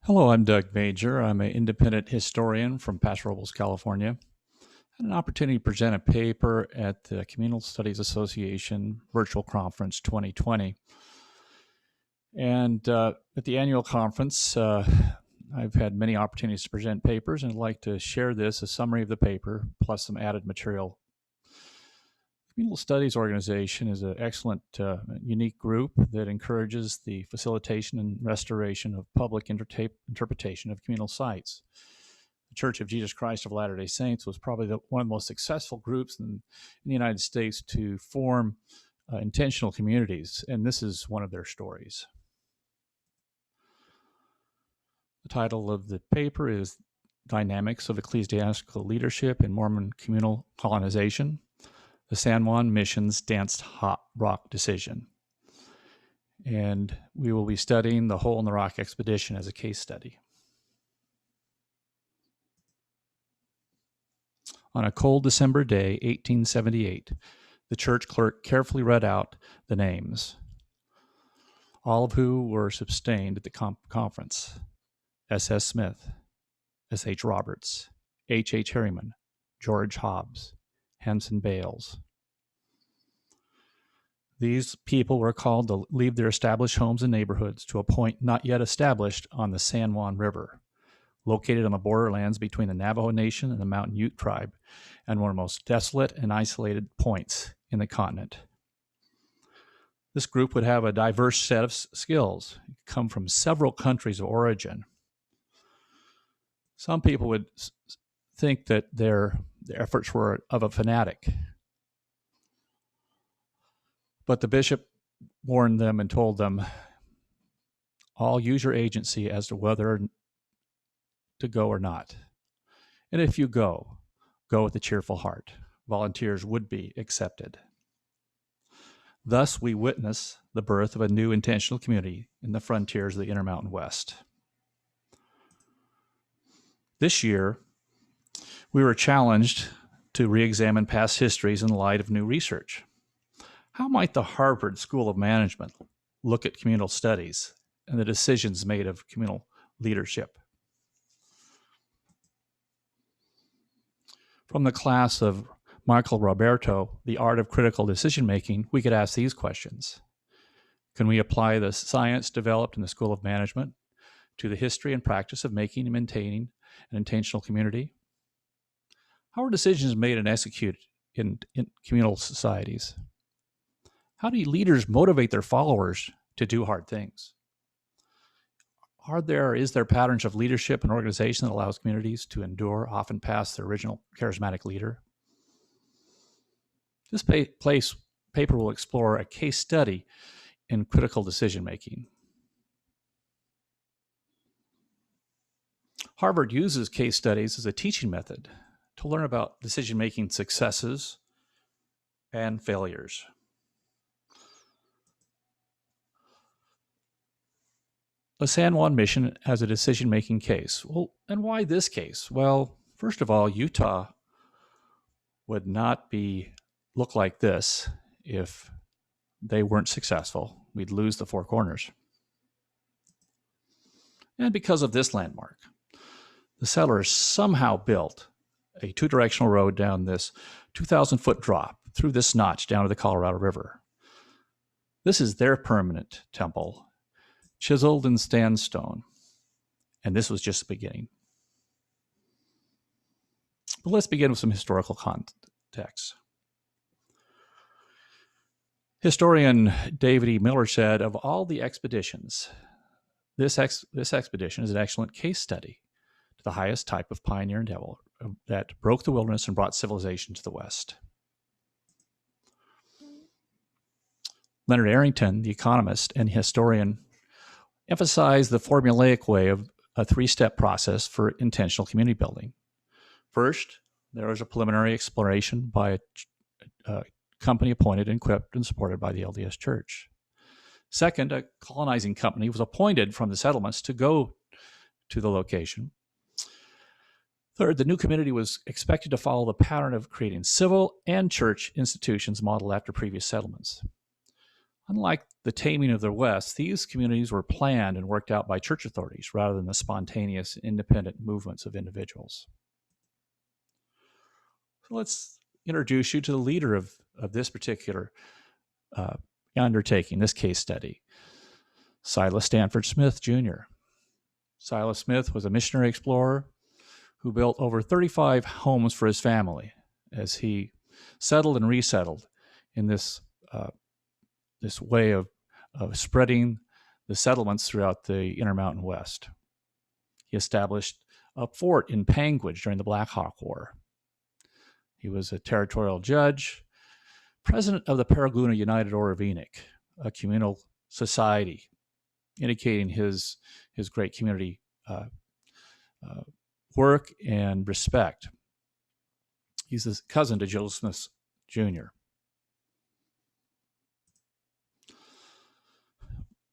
Hello, I'm Doug Major. I'm an independent historian from Paso Robles, California. I had an opportunity to present a paper at the Communal Studies Association Virtual Conference 2020. And at the annual conference, I've had many opportunities to present papers, and I'd like to share this, a summary of the paper, plus some added material. Communal Studies Organization is an excellent, unique group that encourages the facilitation and restoration of public interpretation of communal sites. The Church of Jesus Christ of Latter-day Saints was probably one of the most successful groups in the United States to form intentional communities, and this is one of their stories. The title of the paper is Dynamics of Ecclesiastical Leadership in Mormon Communal Colonization, the San Juan Mission's Danced Hot Rock Decision. And we will be studying the Hole in the Rock expedition as a case study. On a cold December day, 1878, the church clerk carefully read out the names, all of who were sustained at the conference: S.S. Smith, S.H. Roberts, H.H. Harriman, George Hobbs, Hanson Bales. These people were called to leave their established homes and neighborhoods to a point not yet established on the San Juan River, located on the borderlands between the Navajo Nation and the Mountain Ute tribe, and one of the most desolate and isolated points in the continent. This group would have a diverse set of skills, come from several countries of origin. Some people would think that their efforts were of a fanatic, but the bishop warned them and told them, all use your agency as to whether to go or not. And if you go with a cheerful heart. Volunteers would be accepted. Thus, we witness the birth of a new intentional community in the frontiers of the Intermountain West. This year, we were challenged to re-examine past histories in light of new research. How might the Harvard School of Management look at communal studies and the decisions made of communal leadership? From the class of Michael Roberto, The Art of Critical Decision-Making, we could ask these questions. Can we apply the science developed in the School of Management to the history and practice of making and maintaining an intentional community? How are decisions made and executed in communal societies? How do leaders motivate their followers to do hard things? Is there patterns of leadership and organization that allows communities to endure, often past their original charismatic leader? This paper will explore a case study in critical decision-making. Harvard uses case studies as a teaching method to learn about decision-making successes and failures. The San Juan mission as a decision-making case. Well, and why this case? Well, first of all, Utah would not look like this if they weren't successful. We'd lose the Four Corners. And because of this landmark, the settlers somehow built a two-directional road down this 2,000-foot drop through this notch down to the Colorado River. This is their permanent temple, chiseled in sandstone, and this was just the beginning. But let's begin with some historical context. Historian David E. Miller said, of all the expeditions, this expedition is an excellent case study to the highest type of pioneer endeavor that broke the wilderness and brought civilization to the West. Leonard Arrington, the economist and historian, emphasize the formulaic way of a three-step process for intentional community building. First, there was a preliminary exploration by a company appointed and equipped and supported by the LDS Church. Second, a colonizing company was appointed from the settlements to go to the location. Third, the new community was expected to follow the pattern of creating civil and church institutions modeled after previous settlements. Unlike the taming of the West, these communities were planned and worked out by church authorities rather than the spontaneous, independent movements of individuals. So let's introduce you to the leader of this particular undertaking, this case study, Silas Stanford Smith, Jr. Silas Smith was a missionary explorer who built over 35 homes for his family as he settled and resettled in this way of spreading the settlements throughout the Intermountain West. He established a fort in Panguitch during the Black Hawk War. He was a territorial judge, president of the Paragouna United Order of Enoch, a communal society, indicating his great community work and respect. He's a cousin to Joseph Smith Jr.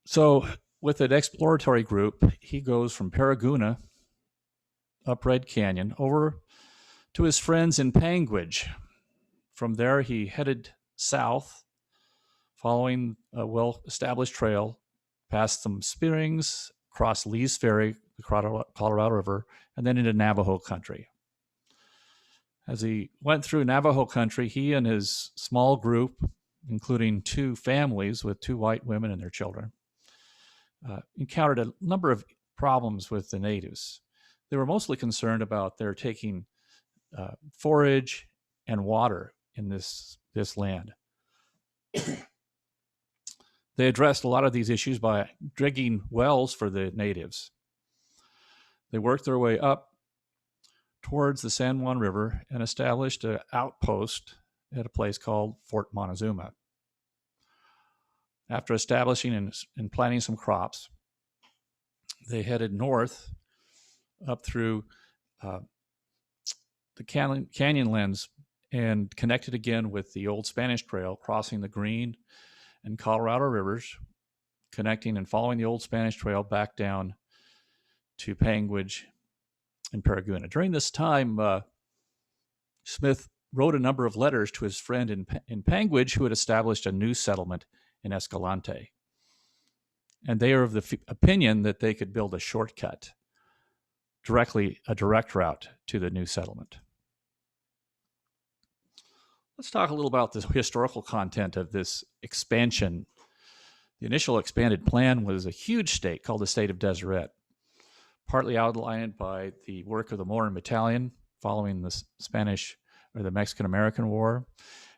So with an exploratory group, he goes from Paragouna up Red Canyon over to his friends in Panguitch. From there, he headed south, following a well-established trail, past some springs, across Lee's Ferry, the Colorado River, and then into Navajo country. As he went through Navajo country, he and his small group, including 2 families with 2 white women and their children, encountered a number of problems with the natives. They were mostly concerned about their taking forage and water in this land. They addressed a lot of these issues by digging wells for the natives. They worked their way up towards the San Juan River and established an outpost at a place called Fort Montezuma. After establishing and planting some crops, they headed north up through the Canyonlands and connected again with the old Spanish Trail, crossing the Green and Colorado rivers, connecting and following the old Spanish Trail back down to Panguitch and Paragouna. During this time, Smith wrote a number of letters to his friend in Panguitch, who had established a new settlement in Escalante. And they are of the opinion that they could build a shortcut, a direct route to the new settlement. Let's talk a little about the historical content of this expansion. The initial expanded plan was a huge state called the State of Deseret, partly outlined by the work of the Morin Battalion following the Spanish or the Mexican-American War,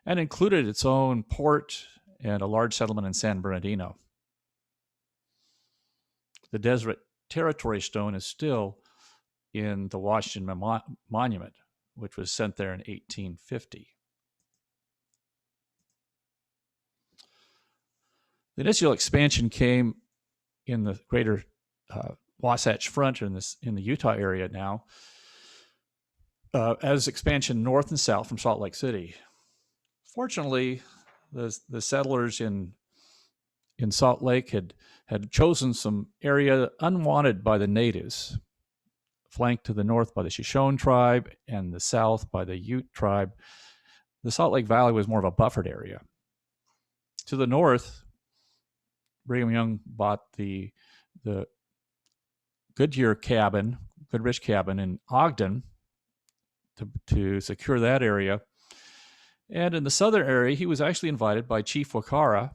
and included its own port and a large settlement in San Bernardino. The Deseret Territory Stone is still in the Washington Monument, which was sent there in 1850. The initial expansion came in the greater Wasatch Front in the Utah area now, as expansion north and south from Salt Lake City. Fortunately, the settlers in Salt Lake had chosen some area unwanted by the natives, flanked to the north by the Shoshone tribe and the south by the Ute tribe. The Salt Lake Valley was more of a buffered area. To the north, Brigham Young bought the Goodrich cabin in Ogden to secure that area. And in the southern area, he was actually invited by Chief Wakara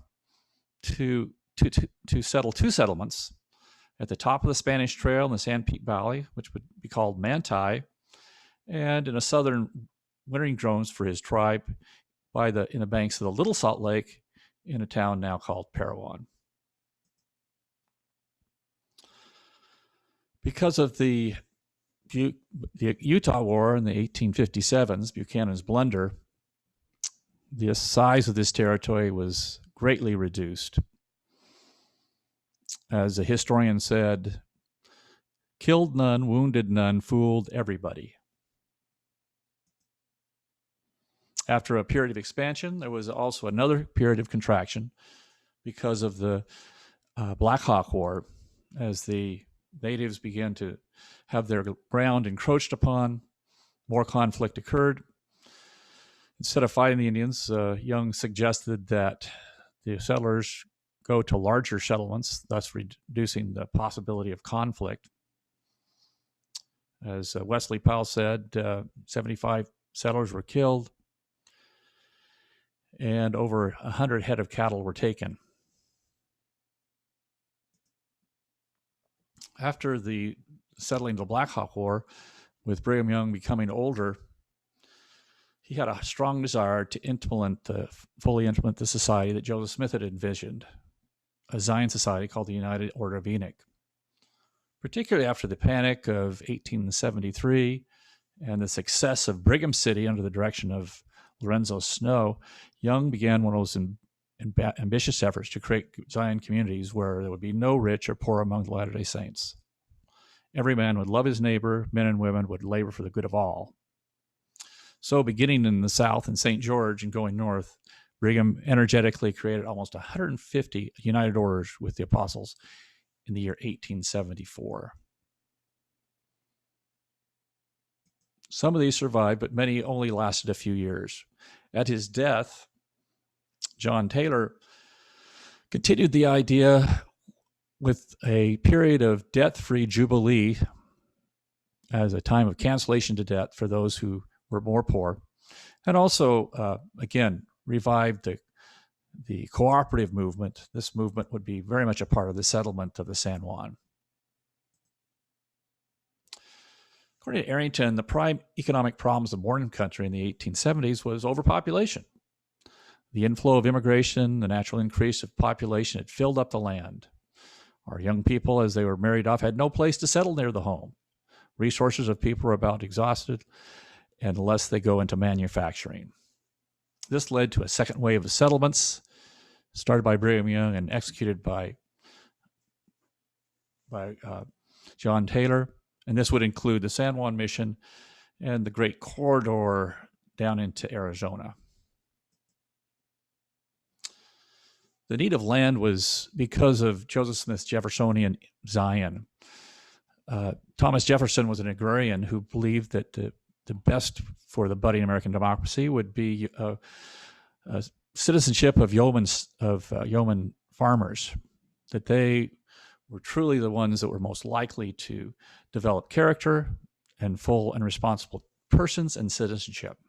to settle 2 settlements at the top of the Spanish Trail in the San Pete Valley, which would be called Manti, and in a southern wintering grounds for his tribe in the banks of the Little Salt Lake in a town now called Parowan. Because of the Utah War in the 1857s, Buchanan's blunder, the size of this territory was greatly reduced. As a historian said, killed none, wounded none, fooled everybody. After a period of expansion, there was also another period of contraction because of the Black Hawk War, as the natives began to have their ground encroached upon. More conflict occurred. Instead of fighting the Indians, Young suggested that the settlers go to larger settlements, thus reducing the possibility of conflict. As Wesley Powell said, 75 settlers were killed and over 100 head of cattle were taken. After the settling of the Black Hawk War, with Brigham Young becoming older, he had a strong desire to fully implement the society that Joseph Smith had envisioned, a Zion society called the United Order of Enoch. Particularly after the Panic of 1873 and the success of Brigham City under the direction of Lorenzo Snow, Young began one of those ambitious efforts to create Zion communities where there would be no rich or poor among the Latter-day Saints. Every man would love his neighbor, men and women would labor for the good of all. So beginning in the South in St. George and going north, Brigham energetically created almost 150 United Orders with the Apostles in the year 1874. Some of these survived, but many only lasted a few years. At his death, John Taylor continued the idea with a period of debt-free jubilee as a time of cancellation to debt for those who were more poor, and also, again, revived the cooperative movement. This movement would be very much a part of the settlement of the San Juan. According to Arrington, the prime economic problems of Mormon country in the 1870s was overpopulation. The inflow of immigration, the natural increase of population had filled up the land. Our young people, as they were married off, had no place to settle near the home. Resources of people were about exhausted unless they go into manufacturing. This led to a second wave of settlements, started by Brigham Young and executed by John Taylor. And this would include the San Juan Mission and the Great Corridor down into Arizona. The need of land was because of Joseph Smith's Jeffersonian Zion. Thomas Jefferson was an agrarian who believed that the best for the budding American democracy would be a citizenship of yeoman farmers, that they were truly the ones that were most likely to develop character and full and responsible persons and citizenship.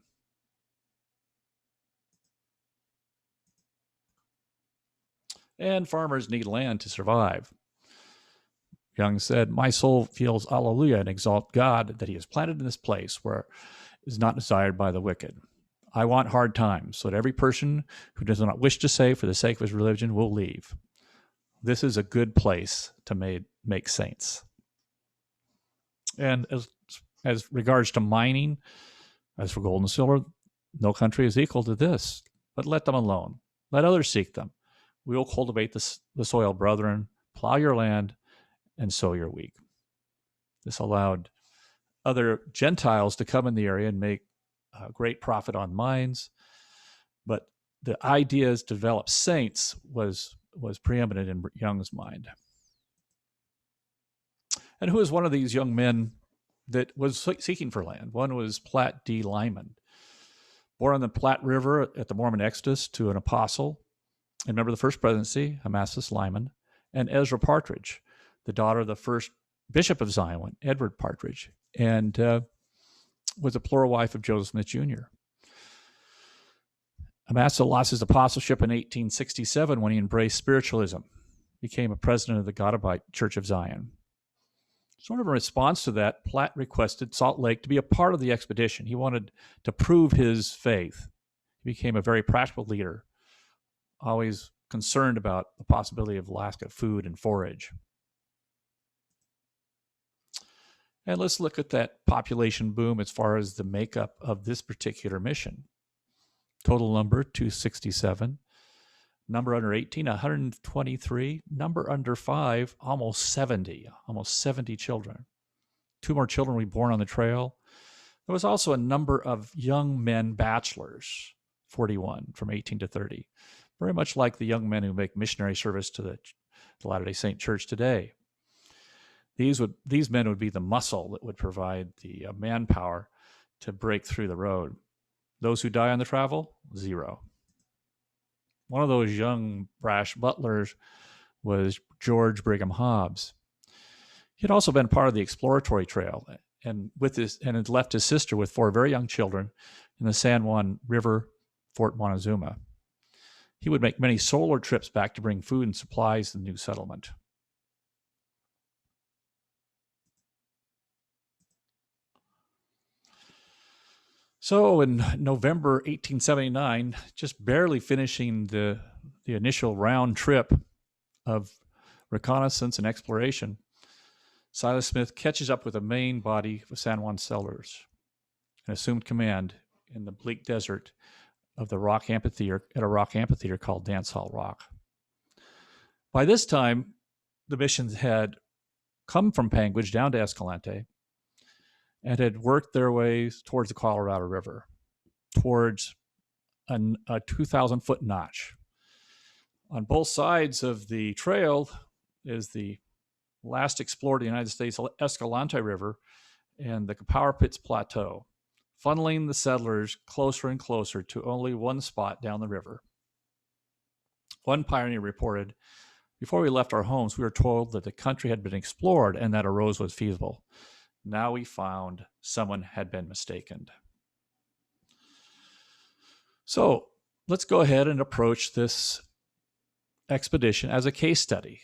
And farmers need land to survive. Young said, "My soul feels hallelujah and exalt God that he has planted in this place where it is not desired by the wicked. I want hard times, so that every person who does not wish to save for the sake of his religion will leave. This is a good place to make saints." And as regards to mining, as for gold and silver, no country is equal to this, but let them alone. Let others seek them. We will cultivate the soil, brethren, plow your land, and sow your wheat. This allowed other Gentiles to come in the area and make great profit on mines, but the ideas to develop saints was preeminent in Young's mind. And who was one of these young men that was seeking for land? One was Platt D. Lyman, born on the Platte River at the Mormon Exodus to an apostle and member of the First Presidency, Amasis Lyman, and Ezra Partridge, the daughter of the first Bishop of Zion, Edward Partridge, and was a plural wife of Joseph Smith Jr. Amasa lost his apostleship in 1867 when he embraced spiritualism, became a president of the Godabite Church of Zion. Sort of in response to that, Platt requested Salt Lake to be a part of the expedition. He wanted to prove his faith. He became a very practical leader, always concerned about the possibility of lack of food and forage. And let's look at that population boom as far as the makeup of this particular mission. Total number, 267. Number under 18, 123. Number under 5, almost 70 children. 2 more children were born on the trail. There was also a number of young men bachelors, 41 from 18 to 30. Very much like the young men who make missionary service to the Latter-day Saint Church today. These men would be the muscle that would provide the manpower to break through the road. Those who die on the travel, 0. One of those young, brash butlers was George Brigham Hobbs. He had also been part of the exploratory trail and had left his sister with 4 very young children in the San Juan River, Fort Montezuma. He would make many solar trips back to bring food and supplies to the new settlement. So in November 1879, just barely finishing the initial round trip of reconnaissance and exploration, Silas Smith catches up with the main body of San Juan settlers and assumed command in the bleak desert of the rock amphitheater at a rock amphitheater called Dance Hall Rock. By this time, the missions had come from Panguitch down to Escalante and had worked their way towards the Colorado River, towards a 2,000-foot notch. On both sides of the trail is the last explored in the United States Escalante River and the Cowpits Plateau, funneling the settlers closer and closer to only one spot down the river. One pioneer reported, "Before we left our homes, we were told that the country had been explored and that a road was feasible. Now we found someone had been mistaken." So let's go ahead and approach this expedition as a case study,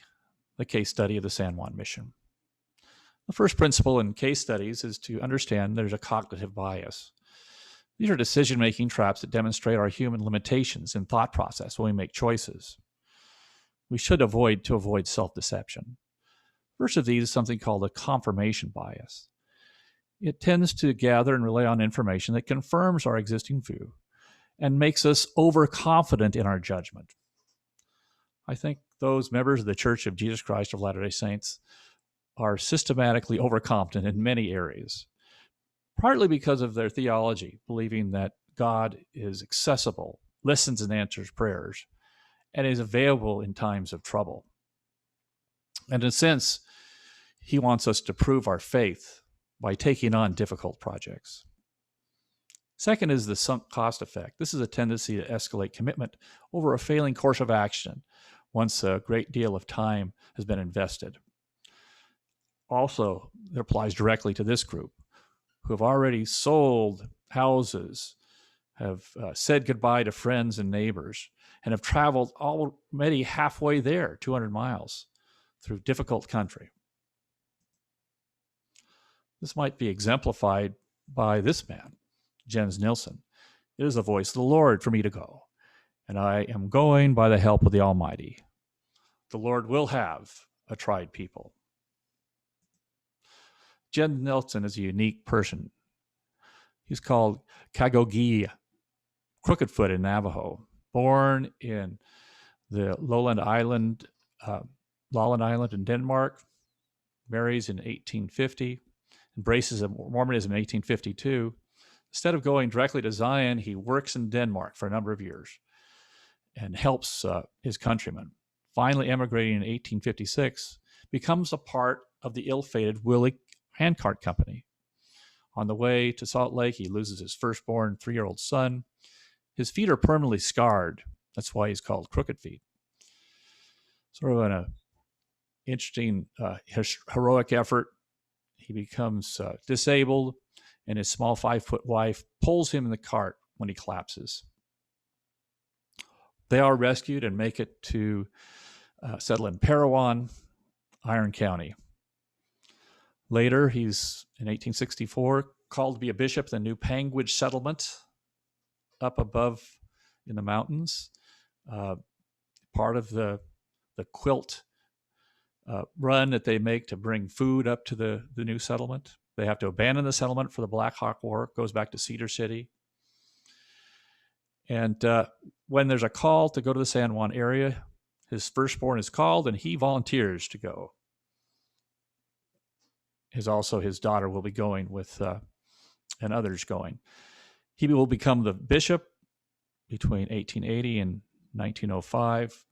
the case study of the San Juan mission. The first principle in case studies is to understand there's a cognitive bias. These are decision-making traps that demonstrate our human limitations in thought process when we make choices. We should avoid self-deception. First of these is something called a confirmation bias. It tends to gather and rely on information that confirms our existing view and makes us overconfident in our judgment. I think those members of the Church of Jesus Christ of Latter-day Saints are systematically overconfident in many areas, partly because of their theology, believing that God is accessible, listens and answers prayers, and is available in times of trouble. And in a sense, he wants us to prove our faith by taking on difficult projects. Second is the sunk cost effect. This is a tendency to escalate commitment over a failing course of action once a great deal of time has been invested. Also, it applies directly to this group who have already sold houses, have said goodbye to friends and neighbors, and have traveled already halfway there, 200 miles, through difficult country. This might be exemplified by this man, Jens Nilsson. "It is the voice of the Lord for me to go, and I am going by the help of the Almighty. The Lord will have a tried people." Jens Nilsson is a unique person. He's called Kagogi, Crooked-foot in Navajo, born in the Lolland Island in Denmark, marries in 1850, embraces Mormonism in 1852. Instead of going directly to Zion, he works in Denmark for a number of years and helps his countrymen. Finally emigrating in 1856, becomes a part of the ill-fated Willie Handcart Company. On the way to Salt Lake, he loses his firstborn 3-year-old son. His feet are permanently scarred. That's why he's called Crooked Feet. Sort of an interesting, heroic effort. He becomes disabled, and his small 5-foot wife pulls him in the cart when he collapses. They are rescued and make it to settle in Parowan, Iron County. Later, he's, in 1864, called to be a bishop in the new Panguitch settlement up above in the mountains, part of the quilt run that they make to bring food up to the new settlement. They have to abandon the settlement for the Black Hawk War. It goes back to Cedar City. And when there's a call to go to the San Juan area, his firstborn is called and he volunteers to go. His daughter will be going with, and others going. He will become the bishop between 1880 and 1905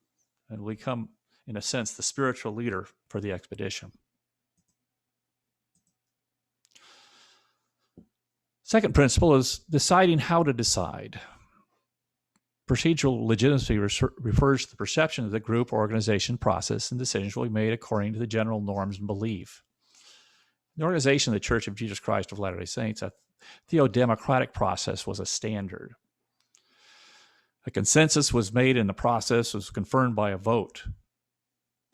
and will become, in a sense, the spiritual leader for the expedition. Second principle is deciding how to decide. Procedural legitimacy refers to the perception of the group, organization, process, and decisions will be made according to the general norms and belief. The organization of the Church of Jesus Christ of Latter-day Saints, a theodemocratic process was a standard. A consensus was made and the process was confirmed by a vote.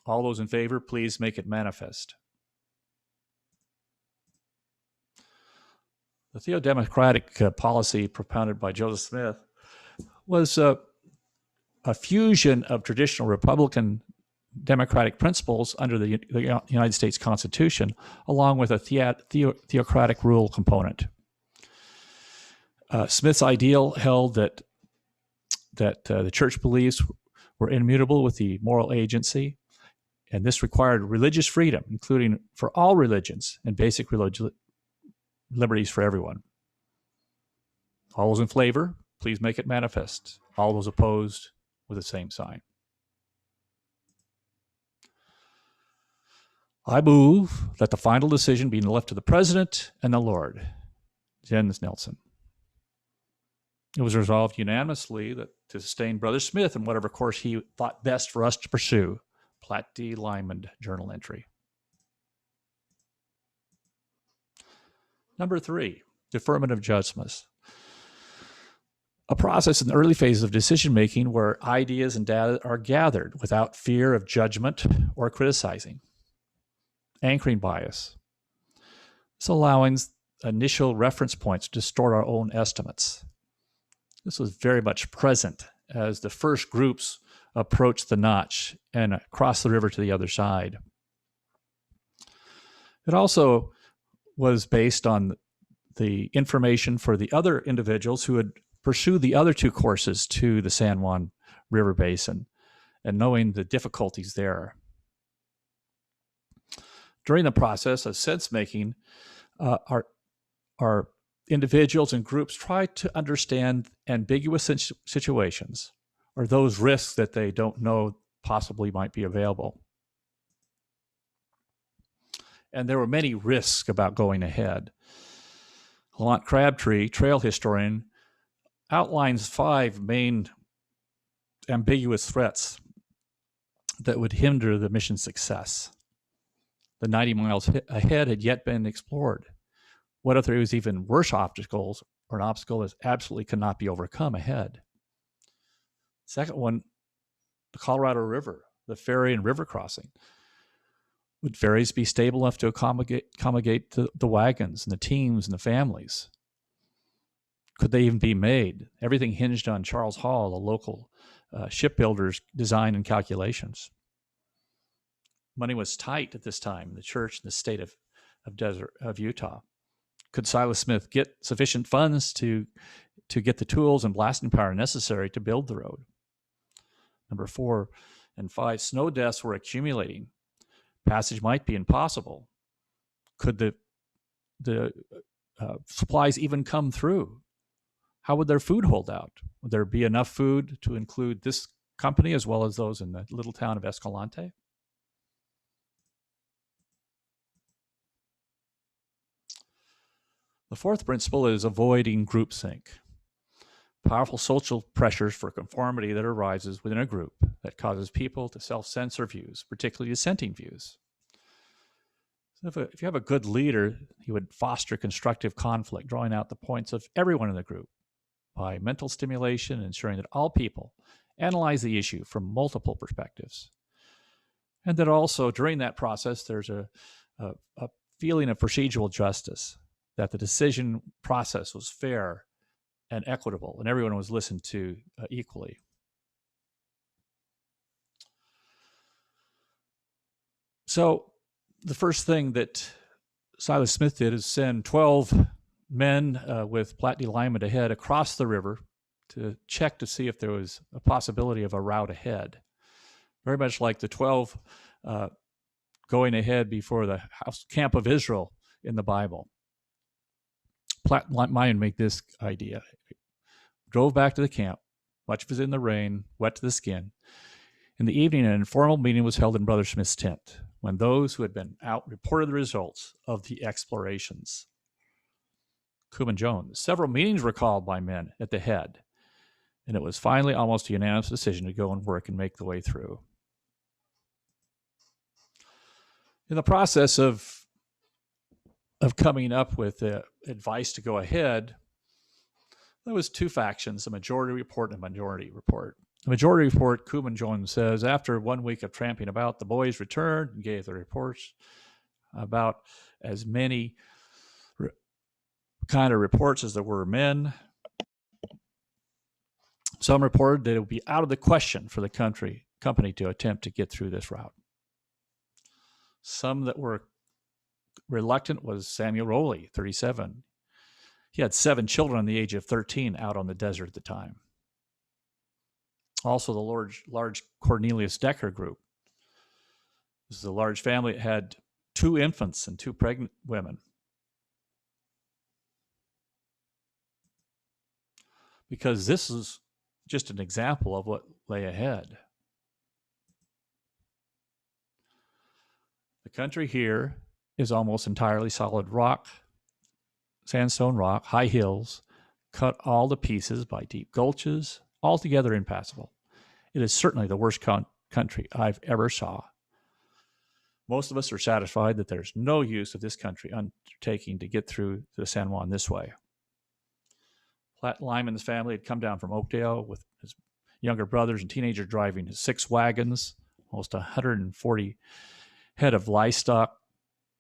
All those in favor, please make it manifest. The theodemocratic policy propounded by Joseph Smith was a fusion of traditional Republican democratic principles under the United States Constitution, along with a theocratic rule component. Smith's ideal held that the church beliefs were immutable with the moral agency, and this required religious freedom, including for all religions and basic liberties for everyone. All those in favor, please make it manifest. All those opposed, with the same sign. I move that the final decision be left to the President and the Lord. Jens Nelson. It was resolved unanimously that to sustain Brother Smith in whatever course he thought best for us to pursue. Platt D. Lyman, journal entry. Number 3, deferment of judgments. A process in the early phases of decision-making where ideas and data are gathered without fear of judgment or criticizing. Anchoring bias. This allowing initial reference points to distort our own estimates. This was very much present as the first groups approached the notch and crossed the river to the other side. It also was based on the information for the other individuals who had pursued the other 2 courses to the San Juan River Basin and knowing the difficulties there. During the process of sense-making, our individuals and groups try to understand ambiguous situations or those risks that they don't know possibly might be available. And there were many risks about going ahead. Lamont Crabtree, trail historian, outlines 5 main ambiguous threats that would hinder the mission's success. The 90 miles ahead had yet been explored. What if there was even worse obstacles or an obstacle that absolutely cannot be overcome ahead? Second one, the Colorado River, the ferry and river crossing. Would ferries be stable enough to accommodate the wagons and the teams and the families? Could they even be made? Everything hinged on Charles Hall, the local shipbuilder's design and calculations. Money was tight at this time in the church in the state of Utah. Could Silas Smith get sufficient funds to get the tools and blasting power necessary to build the road? Number 4 and 5, snow deaths were accumulating. Passage might be impossible. Could the supplies even come through? How would their food hold out? Would there be enough food to include this company as well as those in the little town of Escalante? The 4th principle is avoiding groupthink. Powerful social pressures for conformity that arises within a group that causes people to self-censor views, particularly dissenting views. So if you have a good leader, he would foster constructive conflict, drawing out the points of everyone in the group by mental stimulation, ensuring that all people analyze the issue from multiple perspectives. And that also, during that process, there's a feeling of procedural justice, that the decision process was fair and equitable, and everyone was listened to equally. So the first thing that Silas Smith did is send 12 men with Platt D. Lyman ahead across the river to check to see if there was a possibility of a route ahead. Very much like the 12 going ahead before the camp of Israel in the Bible. Platt Lyman made this idea. Drove back to the camp. Much of it was in the rain, wet to the skin. In the evening, an informal meeting was held in Brother Smith's tent when those who had been out reported the results of the explorations. Coombe and Jones. Several meetings were called by men at the head. and it was finally almost a unanimous decision to go and work and make the way through. In the process of coming up with advice to go ahead, there was two factions, a majority report and a minority report. The majority report, Kuman Jones says, after 1 week of tramping about, the boys returned and gave their reports about as many kind of reports as there were men. Some reported that it would be out of the question for the company to attempt to get through this route. Some that were reluctant was Samuel Rowley, 37. He had 7 children on the age of 13 out on the desert at the time. Also, the large Cornelius Decker group. This is a large family that had 2 infants and 2 pregnant women. Because this is just an example of what lay ahead. The country here is almost entirely solid rock, sandstone rock, high hills, cut all to pieces by deep gulches, altogether impassable. It is certainly the worst country I've ever saw. Most of us are satisfied that there's no use of this country undertaking to get through the San Juan this way. Platt Lyman's family had come down from Oakdale with his younger brothers and teenagers driving 6 wagons, almost 140 head of livestock,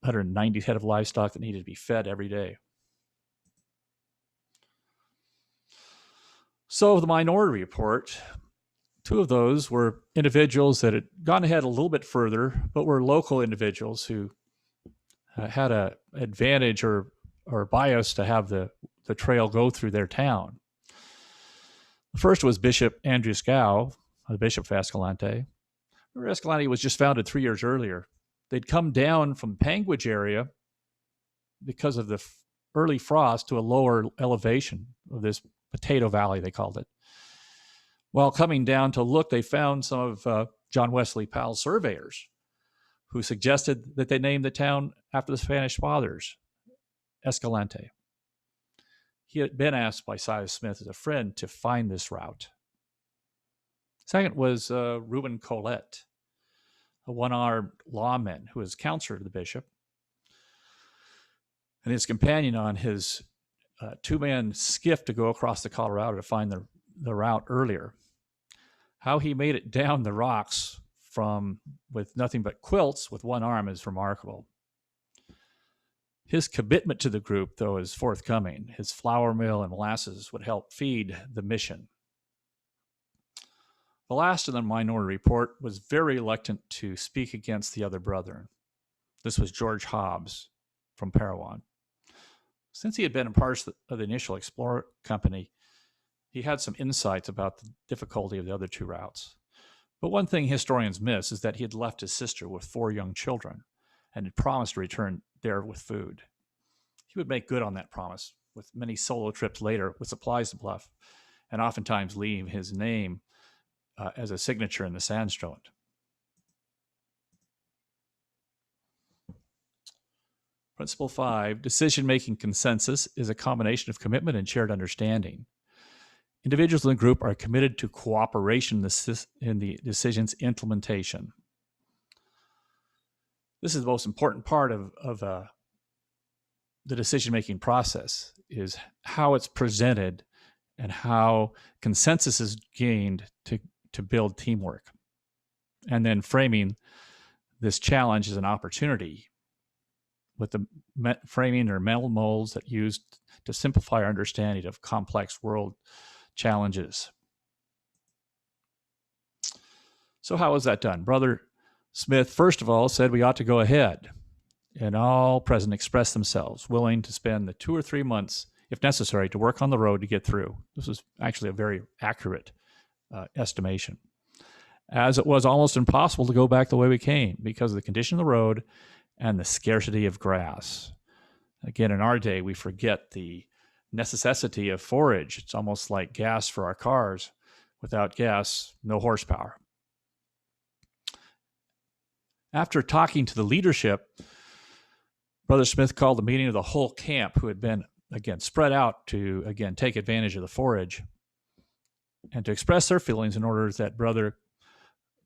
190 head of livestock that needed to be fed every day. So the minority report, 2 of those were individuals that had gone ahead a little bit further, but were local individuals who had an advantage or bias to have the trail go through their town. The first was Bishop Andrew Scow, the Bishop of Escalante. Escalante was just founded 3 years earlier. They'd come down from Panguitch area because of the early frost to a lower elevation of this potato valley, they called it. While coming down to look, they found some of John Wesley Powell's surveyors who suggested that they name the town after the Spanish fathers, Escalante. He had been asked by Silas Smith as a friend to find this route. Second was Reuben Collette, a one-armed lawman who was counselor to the bishop, and his companion on his 2-man skiff to go across the Colorado to find the route earlier. How he made it down the rocks with nothing but quilts with one arm is remarkable. His commitment to the group, though, is forthcoming. His flour mill and molasses would help feed the mission. The last in the minority report was very reluctant to speak against the other brethren. This was George Hobbs from Parowan. Since he had been a part of the initial Explorer Company, he had some insights about the difficulty of the other 2 routes. But one thing historians miss is that he had left his sister with 4 young children and had promised to return there with food. He would make good on that promise with many solo trips later with supplies to Bluff, and oftentimes leave his name as a signature in the sandstone. Principle 5, decision-making consensus is a combination of commitment and shared understanding. Individuals in the group are committed to cooperation in the decision's implementation. This is the most important part of the decision-making process, is how it's presented and how consensus is gained to build teamwork. And then framing this challenge as an opportunity with the framing or mental molds that used to simplify our understanding of complex world challenges. So how was that done? Brother Smith, first of all, said we ought to go ahead, and all present expressed themselves willing to spend the 2 or 3 months, if necessary, to work on the road to get through. This was actually a very accurate estimation, as it was almost impossible to go back the way we came because of the condition of the road and the scarcity of grass. Again, in our day, we forget the necessity of forage. It's almost like gas for our cars. Without gas, no horsepower. After talking to the leadership, Brother Smith called a meeting of the whole camp, who had been, again, spread out to, again, take advantage of the forage. and to express their feelings in order that Brother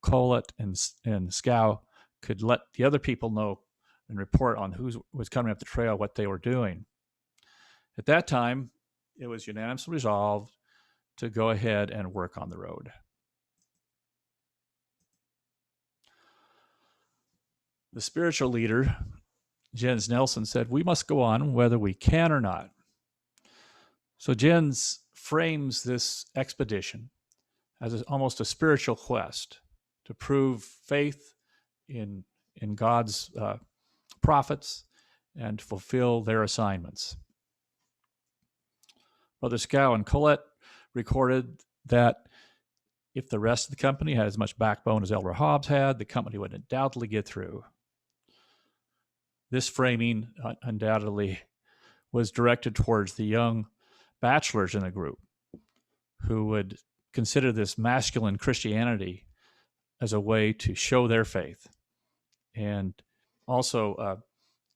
Colett and Scow could let the other people know and report on who was coming up the trail, what they were doing. At that time, it was unanimously resolved to go ahead and work on the road. The spiritual leader, Jens Nelson, said, "We must go on whether we can or not." So Jens frames this expedition as almost a spiritual quest to prove faith in God's prophets and to fulfill their assignments. Brother Scow and Colett recorded that if the rest of the company had as much backbone as Elder Hobbs had, the company would undoubtedly get through. This framing undoubtedly was directed towards the young bachelors in the group who would consider this masculine Christianity as a way to show their faith and also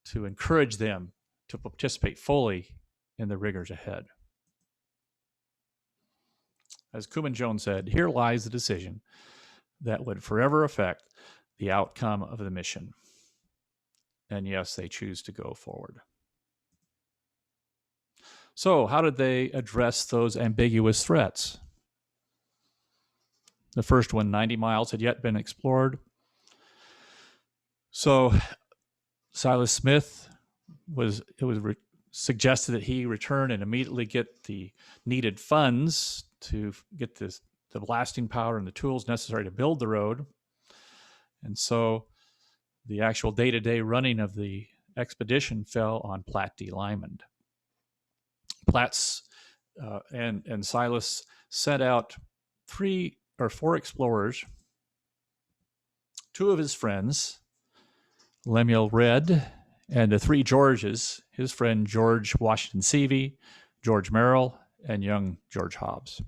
to encourage them to participate fully in the rigors ahead. As Kuman Jones said, "Here lies the decision that would forever affect the outcome of the mission." And yes, they choose to go forward. So, how did they address those ambiguous threats? The first one, 90 miles, had yet been explored. So, Silas Smith suggested that he return and immediately get the needed funds to get the blasting powder and the tools necessary to build the road. And so the actual day-to-day running of the expedition fell on Platt D. Lyman. Platt's and Silas sent out 3 or 4 explorers, 2 of his friends, Lemuel Red, and the 3 Georges, his friend George Washington Seavey, George Merrill, and young George Hobbs.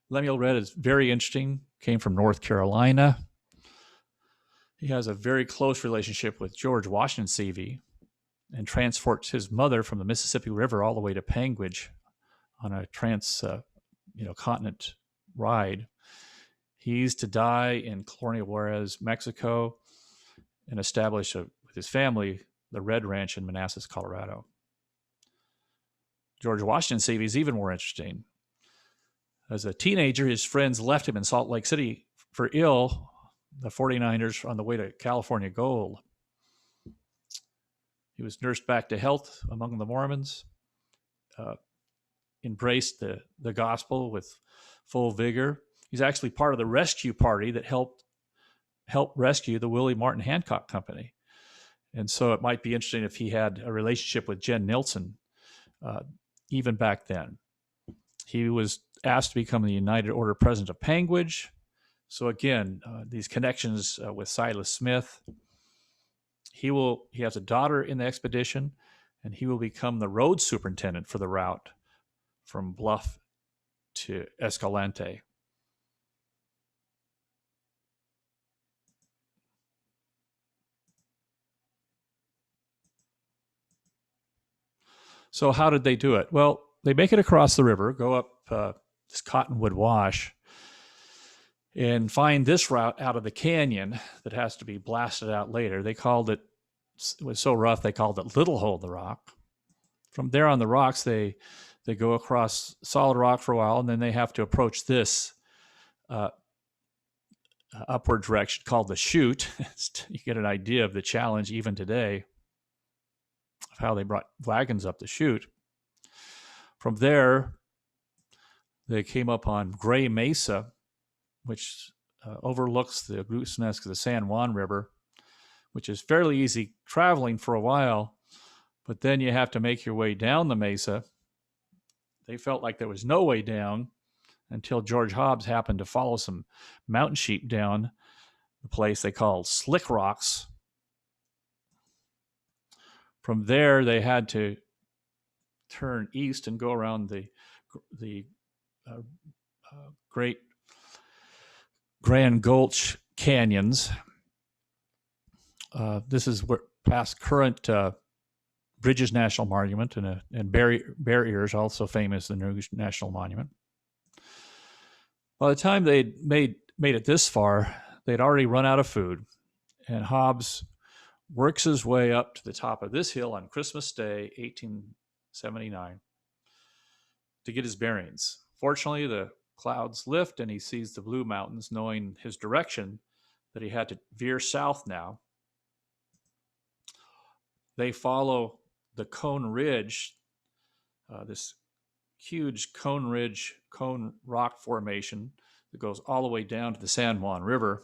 Lemuel Red is very interesting, came from North Carolina. He has a very close relationship with George Washington Seavey and transports his mother from the Mississippi River all the way to Panguitch on a continent ride. He's to die in Colonia Juarez, Mexico, and establish with his family the Red Ranch in Manassas, Colorado. George Washington Seavey is even more interesting. As a teenager, his friends left him in Salt Lake City for ill, the 49ers on the way to California Gold. He was nursed back to health among the Mormons, embraced the gospel with full vigor. He's actually part of the rescue party that helped rescue the Willie Martin Hancock Company. And so it might be interesting if he had a relationship with Jen Nilsson even back then. He was asked to become the United Order President of Panguitch. So again, these connections with Silas Smith. He has a daughter in the expedition, and he will become the road superintendent for the route from Bluff to Escalante. So how did they do it? Well, they make it across the river, go up this Cottonwood Wash, and find this route out of the canyon that has to be blasted out later. It was so rough, they called it Little Hole in the Rock. From there on the rocks, they go across solid rock for a while, and then they have to approach this upward direction called the chute. You get an idea of the challenge even today of how they brought wagons up the chute. From there, they came up on Gray Mesa, which overlooks the Goosenesk of the San Juan River, which is fairly easy traveling for a while, but then you have to make your way down the mesa. They felt like there was no way down until George Hobbs happened to follow some mountain sheep down the place they called Slick Rocks. From there, they had to turn east and go around the Great Grand Gulch canyons. This is where past current Bridges National Monument, and Bear Ears, also famous, the new national monument. By the time they'd made it this far, they'd already run out of food, and Hobbs works his way up to the top of this hill on Christmas Day, 1879, to get his bearings. Fortunately, the clouds lift and he sees the Blue Mountains, knowing his direction that he had to veer south now. They follow the Cone Ridge, this huge cone rock formation that goes all the way down to the San Juan River.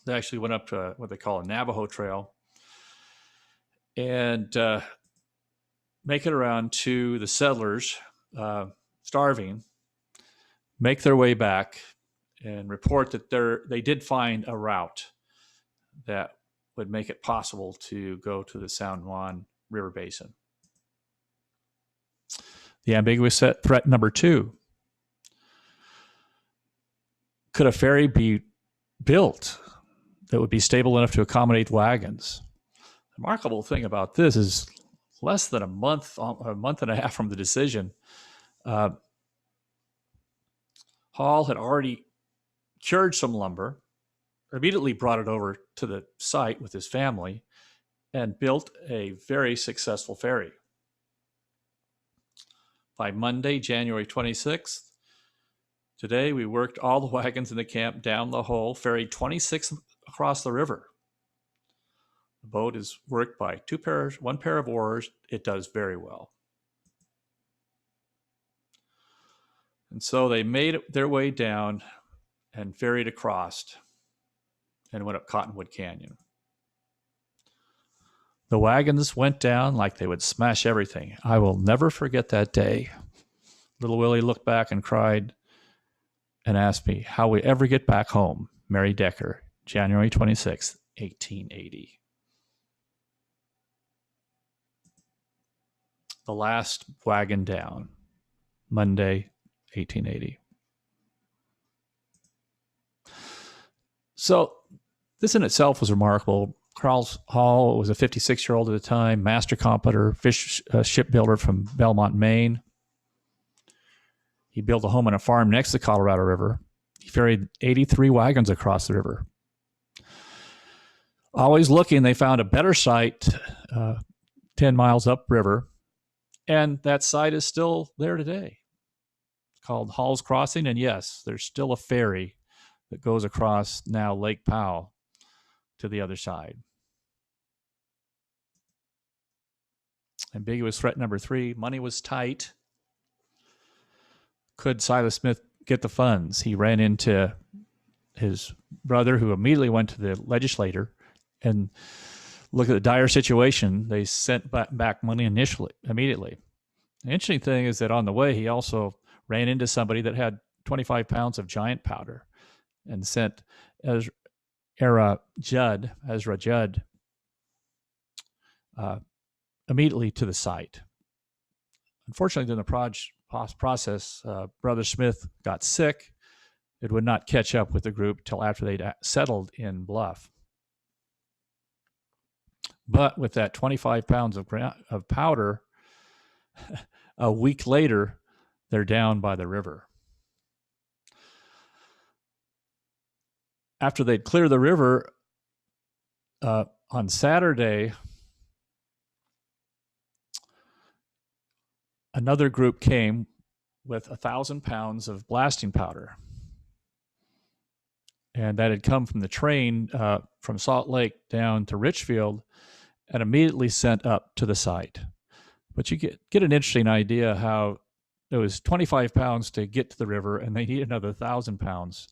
They actually went up to what they call a Navajo Trail and make it around to the settlers, starving, make their way back and report that they did find a route that would make it possible to go to the San Juan River Basin. The ambiguous threat number 2. Could a ferry be built that would be stable enough to accommodate wagons? The remarkable thing about this is less than a month and a half from the decision, Hall had already cured some lumber, immediately brought it over to the site with his family, and built a very successful ferry. By Monday, January 26th, today we worked all the wagons in the camp down the hole, ferried 26 across the river. The boat is worked by one pair of oars. It does very well. And so they made their way down and ferried across and went up Cottonwood Canyon. The wagons went down like they would smash everything. I will never forget that day. Little Willie looked back and cried and asked me how we ever get back home. Mary Decker, January 26, 1880. The last wagon down, Monday, 1880. So this in itself was remarkable. Charles Hall was a 56-year-old at the time, master completer, shipbuilder from Belmont, Maine. He built a home on a farm next to the Colorado River. He ferried 83 wagons across the river. Always looking, they found a better site 10 miles upriver, and that site is still there today. It's called Hall's Crossing, and yes, there's still a ferry that goes across now Lake Powell to the other side. Ambiguous threat number 3, money was tight. Could Silas Smith get the funds? He ran into his brother, who immediately went to the legislator and looked at the dire situation. They sent back money immediately. The interesting thing is that on the way, he also ran into somebody that had 25 pounds of giant powder and sent Ezra Judd immediately to the site. Unfortunately, during the process, Brother Smith got sick. It would not catch up with the group till after they'd settled in Bluff. But with that 25 pounds of powder, a week later, they're down by the river. After they'd cleared the river, on Saturday, another group came with 1,000 pounds of blasting powder. And that had come from the train from Salt Lake down to Richfield and immediately sent up to the site. But you get an interesting idea how it was 25 pounds to get to the river, and they need another 1,000 pounds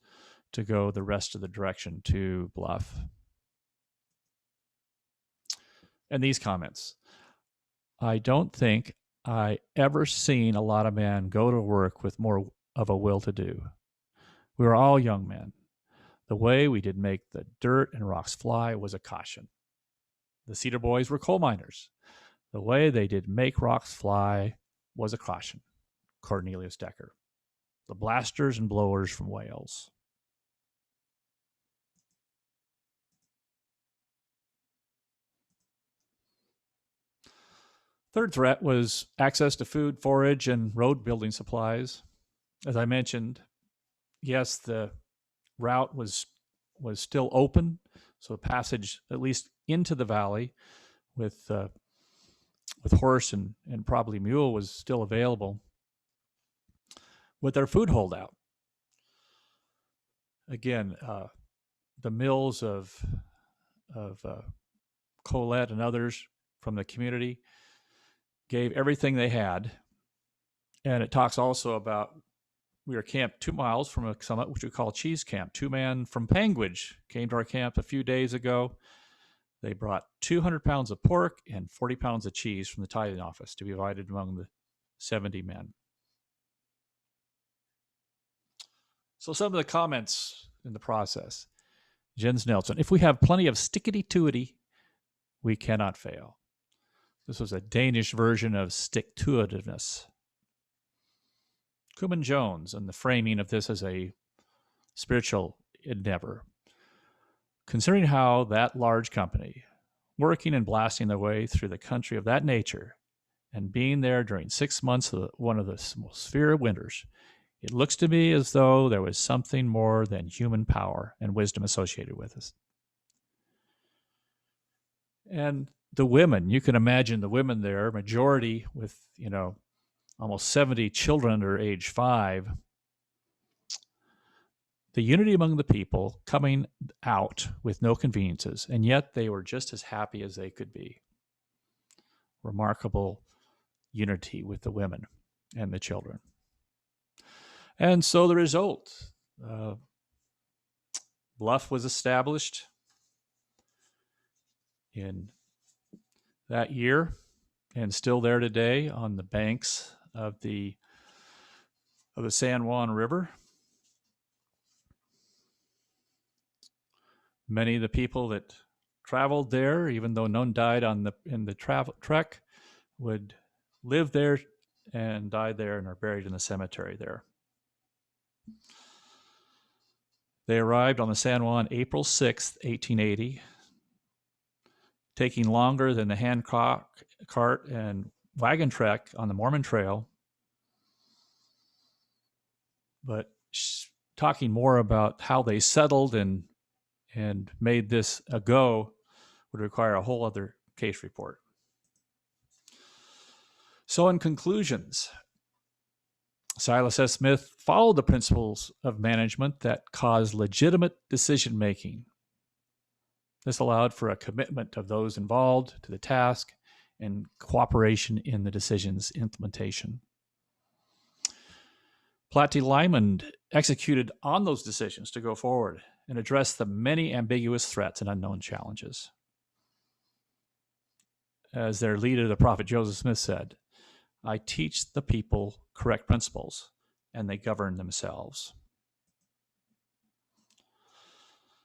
to go the rest of the direction to Bluff. And these comments. I don't think I ever seen a lot of men go to work with more of a will to do. We were all young men. The way we did make the dirt and rocks fly was a caution. The Cedar Boys were coal miners. The way they did make rocks fly was a caution. Cornelius Decker. The blasters and blowers from Wales. Third threat was access to food, forage, and road building supplies. As I mentioned, yes, the route was still open, so passage at least into the valley with horse and probably mule was still available. With their food holdout, again, the mills of Colette and others from the community gave everything they had. And it talks also about we were camped 2 miles from a summit, which we call Cheese Camp. 2 men from Panguitch came to our camp a few days ago. They brought 200 pounds of pork and 40 pounds of cheese from the tithing office to be divided among the 70 men. So some of the comments in the process. Jens Nelson, if we have plenty of stickity-toity, we cannot fail. This was a Danish version of stick-to-itiveness. Kuman Jones, and the framing of this as a spiritual endeavor. Considering how that large company, working and blasting their way through the country of that nature, and being there during 6 months of one of the most severe winters, it looks to me as though there was something more than human power and wisdom associated with us. And the women, you can imagine the women there, majority with, almost 70 children under age 5. The unity among the people coming out with no conveniences, and yet they were just as happy as they could be. Remarkable unity with the women and the children. And so the result, Bluff was established in that year and still there today on the banks of the San Juan River. Many of the people that traveled there, even though none died in the trek, would live there and die there and are buried in the cemetery there. They arrived on the San Juan April 6th, 1880, taking longer than the hand cart and wagon trek on the Mormon Trail, but talking more about how they settled and made this a go would require a whole other case report. So in conclusions, Silas S. Smith followed the principles of management that caused legitimate decision-making. This allowed for a commitment of those involved to the task and cooperation in the decision's implementation. Platte Lyman executed on those decisions to go forward and address the many ambiguous threats and unknown challenges. As their leader, the prophet Joseph Smith, said, "I teach the people correct principles, and they govern themselves."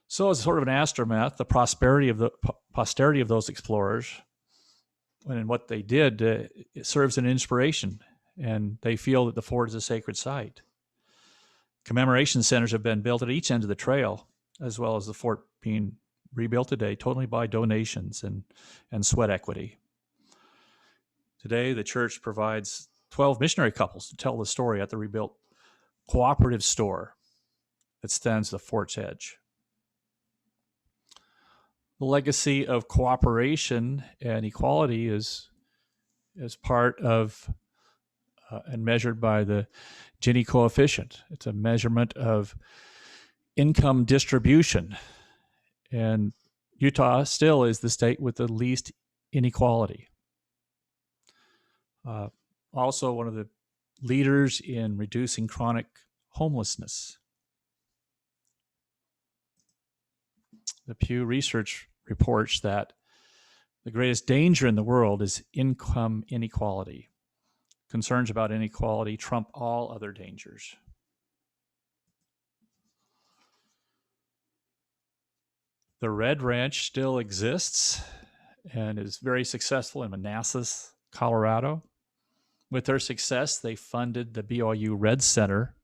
So as sort of an aftermath, the posterity of those explorers and what they did, it serves an inspiration, and they feel that the fort is a sacred site. Commemoration centers have been built at each end of the trail, as well as the fort being rebuilt today totally by donations and sweat equity. Today, the church provides 12 missionary couples to tell the story at the rebuilt cooperative store that stands at the fort's edge. The legacy of cooperation and equality is part of and measured by the Gini coefficient. It's a measurement of income distribution. And Utah still is the state with the least inequality. Also one of the leaders in reducing chronic homelessness. The Pew Research reports that the greatest danger in the world is income inequality. Concerns about inequality trump all other dangers. The Red Ranch still exists and is very successful in Manassas, Colorado. With their success, they funded the BYU Red Center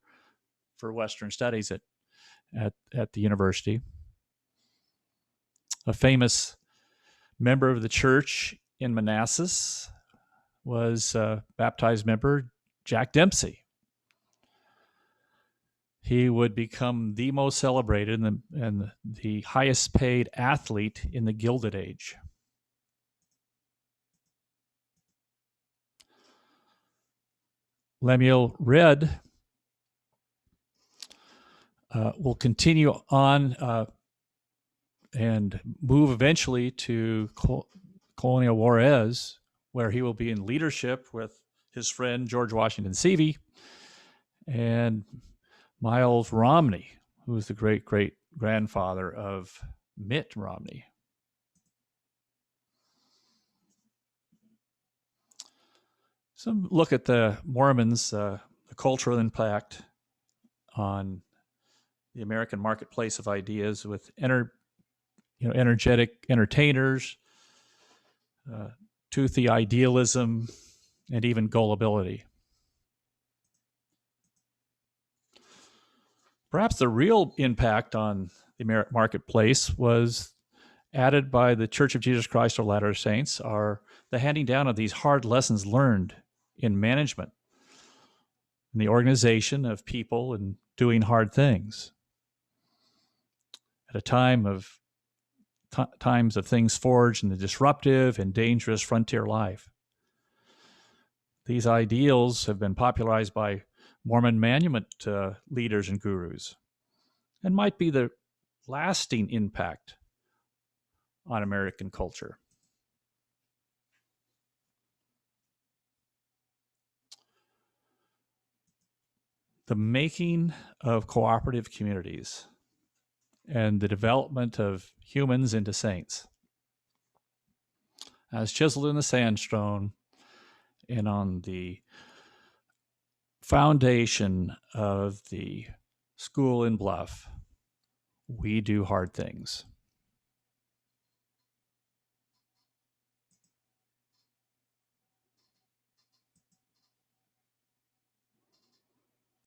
for Western Studies at the university. A famous member of the church in Manassas was baptized member Jack Dempsey. He would become the most celebrated and the highest paid athlete in the Gilded Age. Lemuel Red will continue on and move eventually to Colonial Juarez, where he will be in leadership with his friend George Washington Seavey and Miles Romney, who is the great-great-grandfather of Mitt Romney. Some look at the Mormons, the cultural impact on the American marketplace of ideas with energetic entertainers, toothy idealism, and even gullibility. Perhaps the real impact on the marketplace was added by the Church of Jesus Christ of Latter-day Saints, are the handing down of these hard lessons learned in management, in the organization of people and doing hard things. At a time of times of things forged in the disruptive and dangerous frontier life. These ideals have been popularized by Mormon monument leaders and gurus, and might be the lasting impact on American culture. The making of cooperative communities and the development of humans into saints. As chiseled in the sandstone and on the foundation of the school in Bluff, we do hard things.